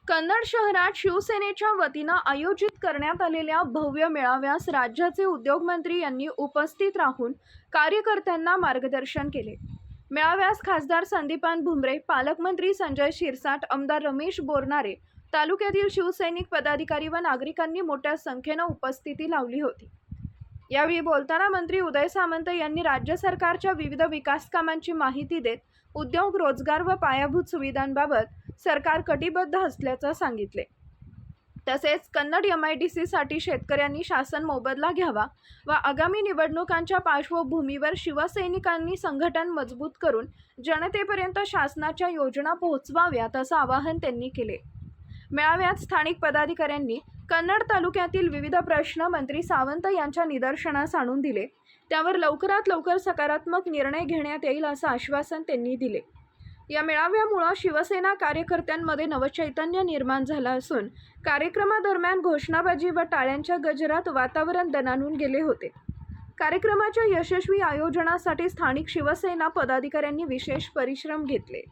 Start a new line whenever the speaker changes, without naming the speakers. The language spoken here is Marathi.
कन्नड शहरात शिवसेनेच्या वतीनं आयोजित करण्यात आलेल्या भव्य मेळाव्यास राज्याचे उद्योगमंत्री यांनी उपस्थित राहून कार्यकर्त्यांना मार्गदर्शन केले। मेळाव्यास खासदार संदीपान भुमरे, पालकमंत्री संजय शिरसाट, आमदार रमेश बोरनारे, तालुक्यातील शिवसैनिक पदाधिकारी व नागरिकांनी मोठ्या संख्येनं उपस्थिती लावली होती। यावेळी बोलताना मंत्री उदय सामंत यांनी राज्य सरकारच्या विविध विकास कामांची माहिती देत उद्योग, रोजगार व पायाभूत सुविधांबाबत सरकार कटिबद्ध असल्याचं सांगितले। तसेच कन्नड MIDC साठी शेतकऱ्यांनी शासन मोबदला घ्यावा व आगामी निवडणुकांच्या पार्श्वभूमीवर शिवसैनिकांनी संघटन मजबूत करून जनतेपर्यंत शासनाच्या योजना पोहोचवाव्यात असं आवाहन त्यांनी केले। मेळाव्यात स्थानिक पदाधिकाऱ्यांनी कन्नड तालुक्यातील विविध प्रश्न मंत्री सावंत यांच्या निदर्शनास आणून दिले, त्यावर लवकरात लवकर सकारात्मक निर्णय घेण्यात येईल असं आश्वासन त्यांनी दिले। या मेळाव्यामुळे शिवसेना कार्यकर्त्यांमध्ये नवचैतन्य निर्माण झालं असून कार्यक्रमादरम्यान घोषणाबाजी व टाळ्यांच्या गजरात वातावरण दणाणून गेले होते। कार्यक्रमाच्या यशस्वी आयोजनासाठी स्थानिक शिवसेना पदाधिकाऱ्यांनी विशेष परिश्रम घेतले।